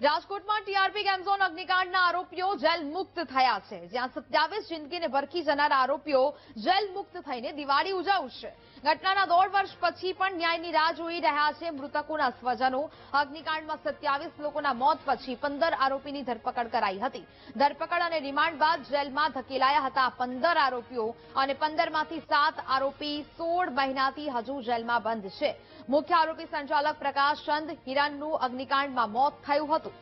રાજકોટમાં TRP game zone અગ્નિકાંડના આરોપીઓ jail મુક્ત થયા છે, જ્યાં 27 જિંદગીને ભરખી જનાર આરોપીઓ જેલ મુક્ત થઈને દિવાળી ઉજવશે। ઘટનાના 1.5 વર્ષ પછી પણ ન્યાયની રાહ જોઈ રહ્યા છે મૃતકોના સ્વજનો। અગ્નિકાંડમાં 27 લોકોના મોત પછી 15 આરોપીની ધરપકડ કરાઈ હતી। ધરપકડ અને રિમાન્ડ બાદ જેલમાં ધકેલાયા હતા 15 આરોપીઓ અને 15માંથી 7 આરોપી 16 મહિનાથી હજુ જેલમાં બંધ છે। મુખ્ય આરોપી સંચાલક પ્રકાશ ચંદ હિરનનું અગ્નિકાંડમાં મોત થયું હતું।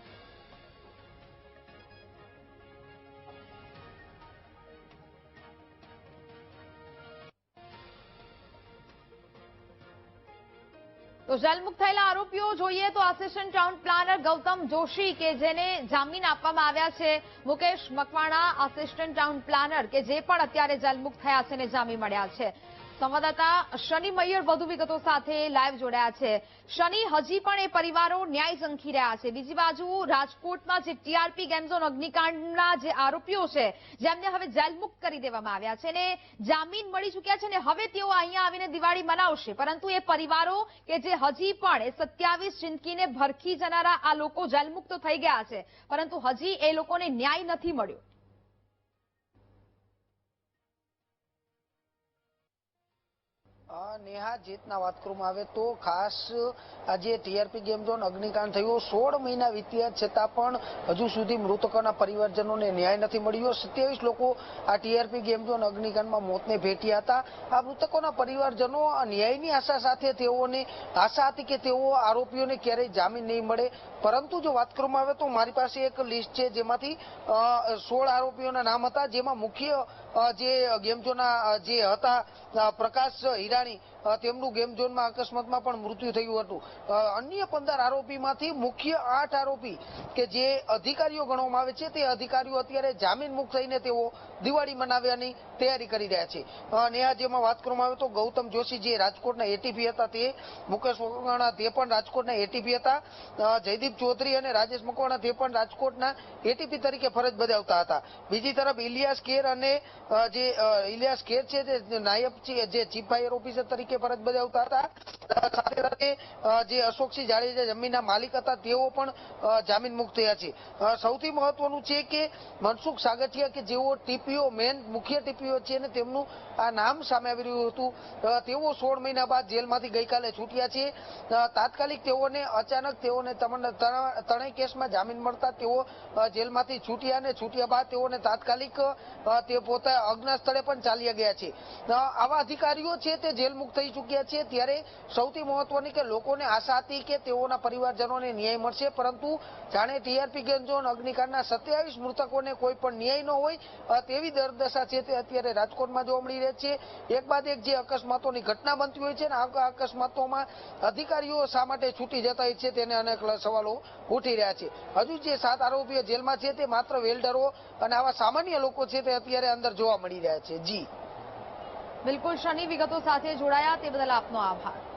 તો જેલમુક્ત થયેલા આરોપીઓ જોઈએ તો assistant town planar Gautam Joshi કે જેને જામીન આપવામાં આવ્યા છે, Mukesh Makwana assistant town planar કે જે પણ અત્યારે જેલમુક્ત થયા છે ને જામીન મળ્યા છે। સંવાદદાતા શનિ મૈયર વધુ વિગતો સાથે લાઈવ જોડાયા છે। શનિ, હજી પણ એ પરિવારો ન્યાય ઝંખી રહ્યા છે। બીજી બાજુ રાજકોટમાં જે ટીઆરપી ગેમ ઝોન અગ્નિકાંડના જે આરોપીઓ છે જેમને હવે જેલમુક્ત કરી દેવામાં આવ્યા છે ને જામીન મળી ચૂક્યા છે ને હવે તેઓ અહીંયા આવીને દિવાળી મનાવશે, પરંતુ એ પરિવારો કે જે હજી પણ એ 27 જિંદગીને ભરખી જનારા આ લોકો જેલમુક્ત થઈ ગયા છે, પરંતુ હજી એ લોકોને ન્યાય નથી મળ્યો। નેહા, જેતના વાત કરવામાં આવે તો ખાસ આજે ટીઆરપી ગેમ ઝોન અગ્નિકાંડ થયો, 16 મહિના વીત્યા છતાં પણ હજુ સુધી મૃતકોના પરિવારજનોને ન્યાય નથી મળ્યો। 27 લોકો આ ટીઆરપી ગેમ ઝોન અગ્નિકાંડમાં મોતને ભેટ્યા હતા। આ મૃતકોના પરિવારજનો ન્યાયની આશા સાથે તેઓને આશા હતી કે તેઓ આરોપીઓને ક્યારેય જામીન નહીં મળે, પરંતુ જો વાત કરવામાં આવે તો મારી પાસે એક લિસ્ટ છે જેમાંથી 16 આરોપીઓના નામ હતા, જેમાં મુખ્ય જે ગેમ ઝોનના જે હતા પ્રકાશ હિરાણી, તેમનું ગેમ ઝોનમાં અકસ્માતમાં પણ મૃત્યુ થયું હતું। અન્ય 15 આરોપીમાંથી મુખ્ય 8 આરોપી કે જે અધિકારીઓ ગણવામાં આવે છે, તે અધિકારીઓ અત્યારે જામીન મુક્ત થઈને તેઓ દિવાળી મનાવવાની તૈયારી કરી રહ્યા છે। નેહા, જેમાં વાત કરવામાં આવે તો ગૌતમ જોશી જે રાજકોટના એટીપી હતા, તે મુકેશ મકવાણા તે પણ રાજકોટના એટીપી હતા, જયદીપ ચૌધરી અને રાજેશ મકવાણા તે પણ રાજકોટના એટીપી તરીકે ફરજ બજાવતા હતા। બીજી તરફ ઇલિયાસ ખેર અને જે ઇલિયાસ ખેર છે તે નાયબ જે ચીફ ફાયર ઓફિસર તરીકે ફરજ બજાવતા હતા। સાથે સાથે જે અશોકસિંહ જાડેજા જમીનના માલિક હતા તેઓ પણ જામીન મુક્ત થયા છે। સૌથી મહત્વનું છે કે મનસુખ સાગઠિયા કે જેઓ ટીપીઓ મેન મુખ્ય ટીપીઓ છે ને તેમનું આ નામ સામે આવી રહ્યું હતું, તેઓ 16 મહિના બાદ જેલમાંથી ગઈકાલે છૂટ્યા છે। તાત્કાલિક તેઓને અચાનક તેઓને ત્રણેય કેસમાં જામીન મળતા તેઓ જેલમાંથી છૂટ્યા અને છૂટ્યા બાદ તેઓને તાત્કાલિક તે પોતા અજ્ઞાત સ્થળે પણ ચાલ્યા ગયા છે। આવા અધિકારીઓ છે તે જેલ મુક્ત થઈ ચૂક્યા છે, ત્યારે સૌથી મહત્વની કે લોકોને આશા હતી કે તેઓના પરિવારજનોને ન્યાય મળશે, પરંતુ જાણે ટીઆરપી ગેમ ઝોન અગ્નિકાંડના 27 મૃતકોને કોઈ પણ ન્યાય ન હોય તેવી દરદશા છે તે અત્યારે રાજકોટમાં જોવા મળી રહી છે। એક બાદ એક જે અકસ્માતોની ઘટના બનતી હોય છે ને આ અકસ્માતોમાં અધિકારીઓ શા માટે છૂટી જતા હોય છે તેને અનેક સવાલો ઉઠી રહ્યા છે। હજુ જે 7 આરોપીઓ જેલમાં છે તે માત્ર વેલ્ડરો અને આવા સામાન્ય લોકો છે તે અત્યારે અંદર જોવા મળી રહ્યા છે। જી બિલકુલ શનિ, વિગતો સાથે જોડાયા તે બદલ આપનો આભાર।